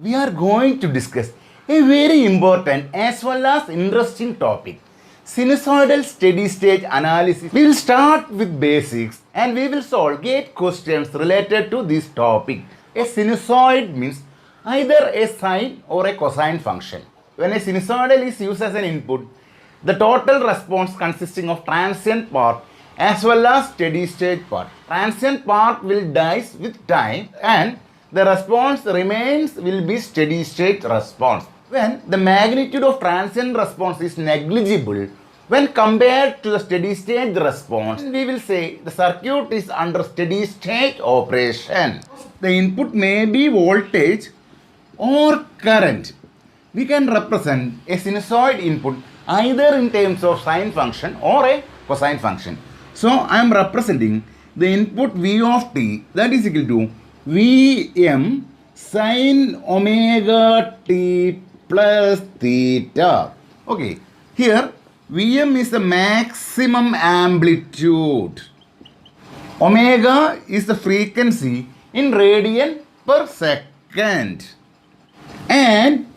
we are going to discuss a very important as well as interesting topic. Sinusoidal steady state analysis. We will start with basics and we will solve 8 questions related to this topic. A sinusoid means either a sine or a cosine function. When a sinusoidal is used as an input, the total response consisting of transient part as well as steady state part. Transient part will dies with time and the response remains will be steady state response. When the magnitude of transient response is negligible when compared to the steady state response, we will say the circuit is under steady state operation. The input may be voltage or current. We can represent a sinusoid input either in terms of sine function or a cosine function. So I am representing the input V of t, that is equal to Vm sine omega t plus theta. Okay, here Vm is the maximum amplitude. Omega is the frequency in radian per second. And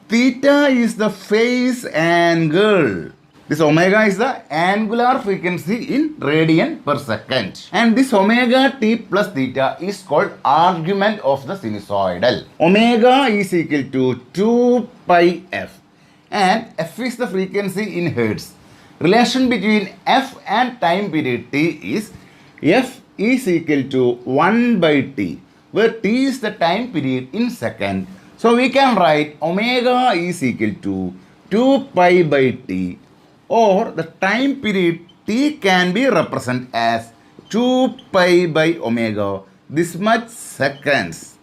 theta is the phase angle. This omega is the angular frequency in radian per second. And this omega t plus theta is called argument of the sinusoidal. Omega is equal to 2 pi f. And f is the frequency in hertz. Relation between f and time period t is f is equal to 1 by t, where t is the time period in second. So we can write omega is equal to 2 pi by t, or the time period t can be represented as 2 pi by omega, this much seconds.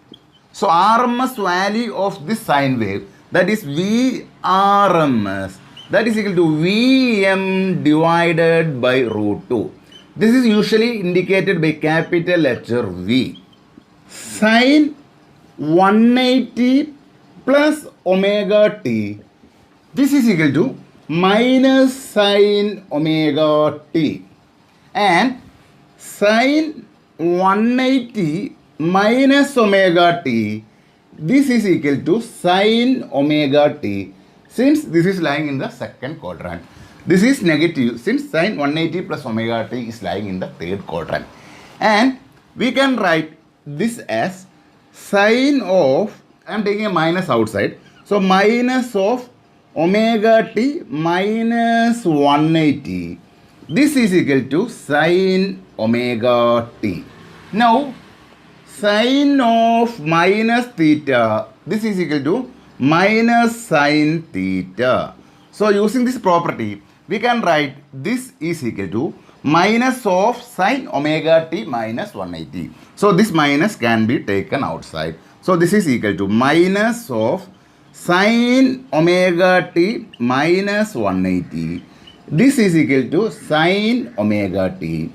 So RMS value of this sine wave, that is Vrms, that is equal to Vm divided by root 2. This is usually indicated by capital letter V. Sine 180 plus omega t, this is equal to minus sine omega t, and sine 180 minus omega t, this is equal to sine omega t, since this is lying in the second quadrant. This is negative since sine 180 plus omega t is lying in the third quadrant. And we can write this as sine of, I am taking a minus outside, so minus of omega t minus 180. This is equal to sine omega t. Now, sine of minus theta, this is equal to minus sine theta. So, using this property, we can write this is equal to minus of sine omega t minus 180. So, this minus can be taken outside. So, this is equal to minus of sine omega t minus 180. This is equal to sine omega t,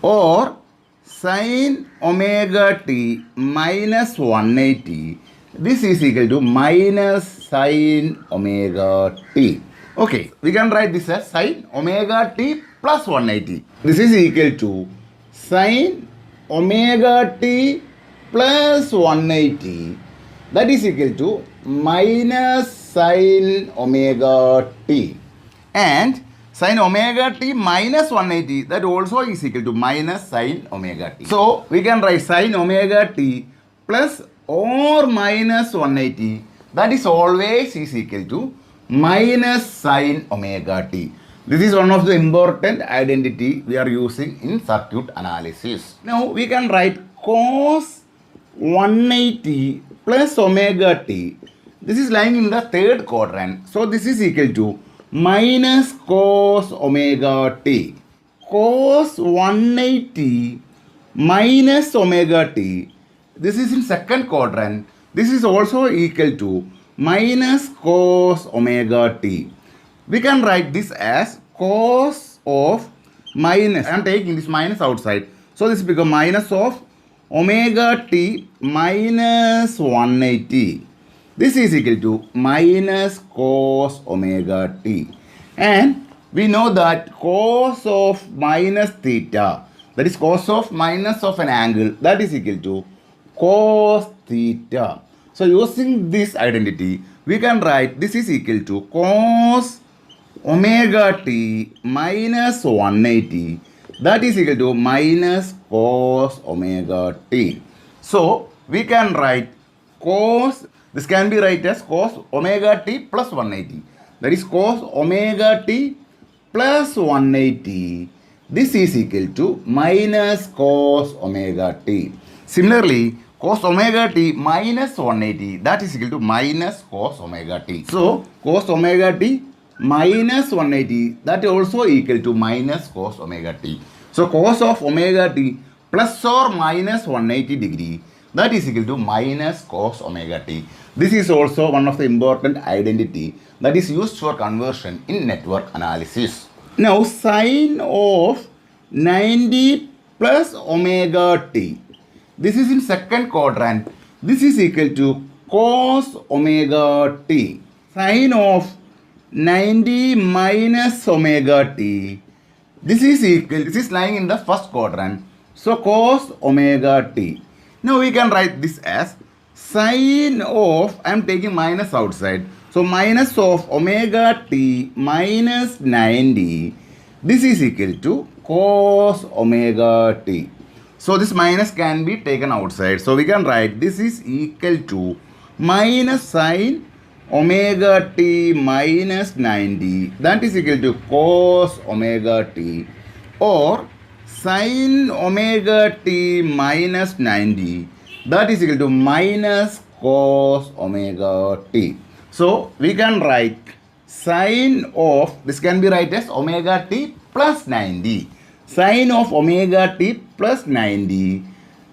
or sine omega t minus 180. This is equal to minus sine omega t. Okay, we can write this as sine omega t plus 180. This is equal to sine omega t plus 180. That is equal to minus sine omega t. And sine omega t minus 180, that also is equal to minus sine omega t. So, we can write sine omega t plus or minus 180, that is always is equal to minus sine omega t. This is one of the important identity we are using in circuit analysis. Now, we can write cos 180 plus omega t. This is lying in the third quadrant. So, this is equal to minus cos omega t. Cos 180 minus omega t. This is in second quadrant. This is also equal to minus cos omega t. We can write this as cos of minus. I am taking this minus outside. So, this becomes minus of omega t minus 180. This is equal to minus cos omega t. And we know that cos of minus theta, that is cos of minus of an angle, that is equal to cos theta. So using this identity, we can write this is equal to cos omega t minus 180. That is equal to minus cos omega t. So we can write cos, this can be written as cos omega t plus 180. That is cos omega t plus 180. This is equal to minus cos omega t. Similarly, cos omega t minus 180, that is equal to minus cos omega t. So cos omega t minus 180, that also equal to minus cos omega t. So cos of omega t plus or minus 180 degree, that is equal to minus cos omega t. This is also one of the important identity that is used for conversion in network analysis. Now sine of 90 plus omega t. This is in second quadrant. This is equal to cos omega t. Sine of 90 minus omega t. This is lying in the first quadrant. So cos omega t. Now we can write this as sine of, I am taking minus outside. So minus of omega t minus 90. This is equal to cos omega t. So this minus can be taken outside. So we can write this is equal to minus sine omega t minus 90. That is equal to cos omega t, or sine omega t minus 90. That is equal to minus cos omega t. So we can write sine of, this can be written as omega t plus 90. Sine of omega t plus 90.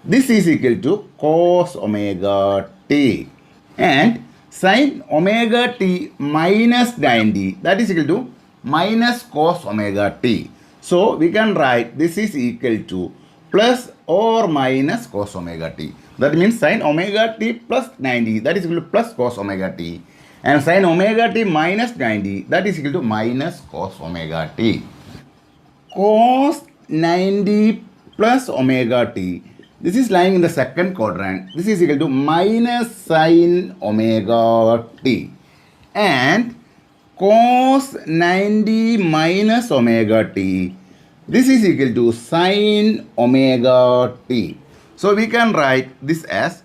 This is equal to cos omega t. And sine omega t minus 90, that is equal to minus cos omega t. So we can write this is equal to plus or minus cos omega t. That means sine omega t plus 90, that is equal to plus cos omega t. And sine omega t minus 90, that is equal to minus cos omega t. Cos 90 plus omega t. This is lying in the second quadrant. This is equal to minus sine omega t. And cos 90 minus omega t. This is equal to sine omega t. So we can write this as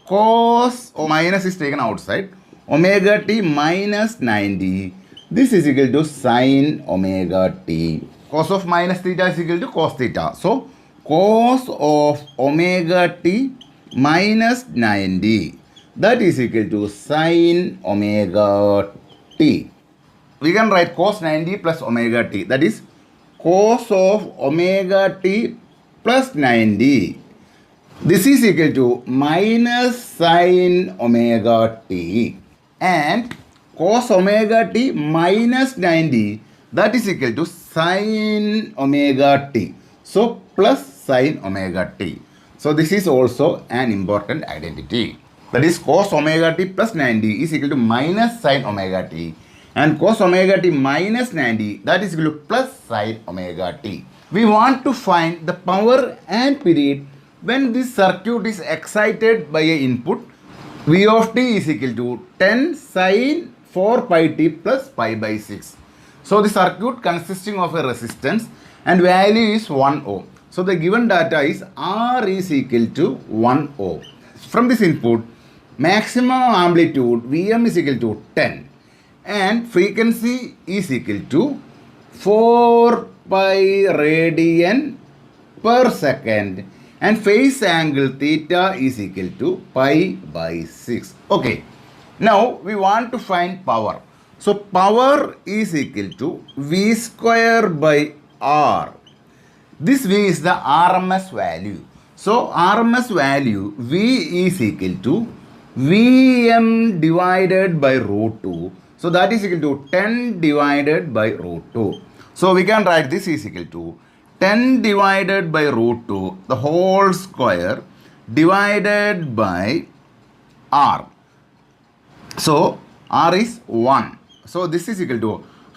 cos, or minus is taken outside, omega t minus 90. This is equal to sine omega t. Cos of minus theta is equal to cos theta. So cos of omega t minus 90, that is equal to sine omega t. We can write cos 90 plus omega t, that is cos of omega t plus 90. This is equal to minus sine omega t. And cos omega t minus 90, that is equal to sine omega t. So plus sine omega t. So this is also an important identity. That is cos omega t plus 90 is equal to minus sine omega t. And cos omega t minus 90, that is equal to plus sine omega t. We want to find the power and period when this circuit is excited by a input. V of t is equal to 10 sine 4 pi t plus pi by 6. So the circuit consisting of a resistance and value is 1 ohm. So the given data is R is equal to 1 ohm. From this input, maximum amplitude Vm is equal to 10 and frequency is equal to 4 pi radian per second and phase angle theta is equal to pi by 6. Okay, now we want to find power. So power is equal to V square by R. This V is the RMS value. So RMS value V is equal to Vm divided by root 2. So that is equal to 10 divided by root 2. So we can write this is equal to 10 divided by root 2 the whole square divided by R. So R is 1. So this is equal to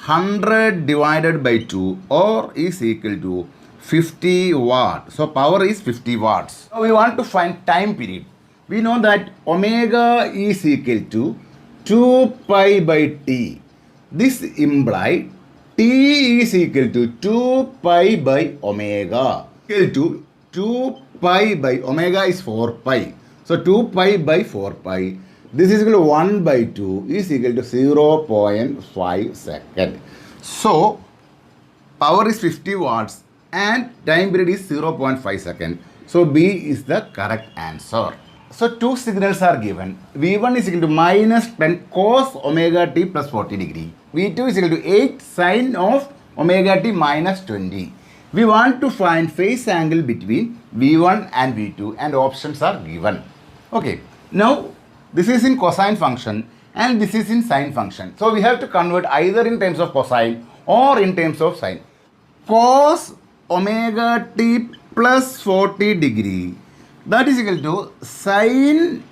100 divided by 2 or is equal to 50 watt. So power is 50 watts. Now we want to find time period. We know that omega is equal to 2 pi by t. This implies t is equal to 2 pi by omega. Equal to 2 pi by omega is 4 pi. So 2 pi by 4 pi. This is equal to 1 by 2 is equal to 0.5 second. So power is 50 watts and time period is 0.5 second. So B is the correct answer. So two signals are given. V1 is equal to minus 10 cos omega t plus 40 degree. V2 is equal to 8 sin of omega t minus 20. We want to find phase angle between V1 and V2 and options are given. Okay. Now this is in cosine function and this is in sine function. So we have to convert either in terms of cosine or in terms of sine. Cos omega t plus 40 degree, that is equal to sin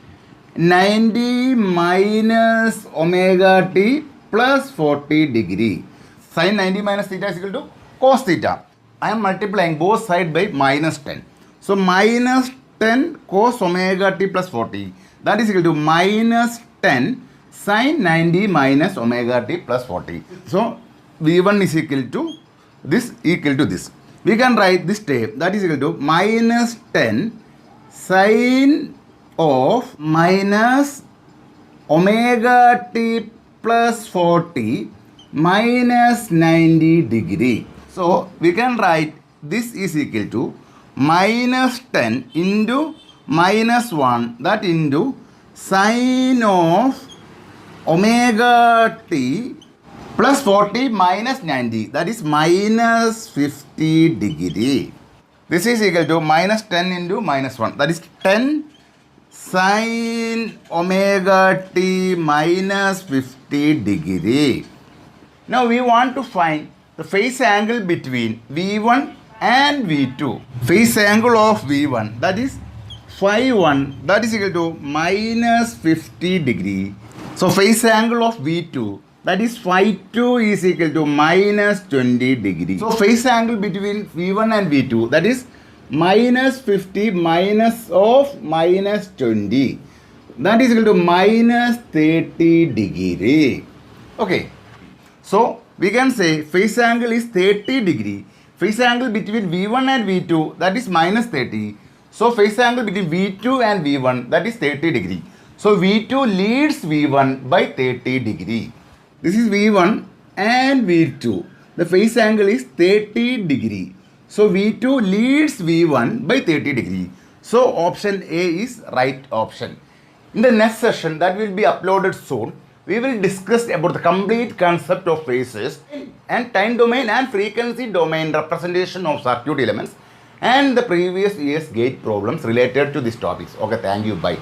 90 minus omega t plus 40 degree. Sin 90 minus theta is equal to cos theta. I am multiplying both sides by minus 10. So minus 10 cos omega t plus 40, that is equal to minus 10 sin 90 minus omega t plus 40. So V1 is equal to this. We can write this term, that is equal to minus 10 sin of minus omega t plus 40 minus 90 degree. So we can write this is equal to minus 10 into minus 1, that into sin of omega t plus 40 minus 90, that is minus 50 degree. This is equal to minus 10 into minus 1, that is 10 sin omega t minus 50 degree. Now we want to find the phase angle between V1 and V2. Phase angle of V1, that is phi 1, that is equal to minus 50 degree. So phase angle of V2, that is phi 2 is equal to minus 20 degree. So phase angle between V1 and V2, that is minus 50 minus of minus 20, that is equal to minus 30 degree. Okay. So we can say phase angle is 30 degree. Phase angle between V1 and V2, that is minus 30. So phase angle between V2 and V1, that is 30 degree. So V2 leads V1 by 30 degree. This is V1 and V2. The phase angle is 30 degree. So V2 leads V1 by 30 degree. So option A is right option. In the next session that will be uploaded soon, we will discuss about the complete concept of phases and time domain and frequency domain representation of circuit elements and the previous year's gate problems related to these topics. Okay, thank you. Bye.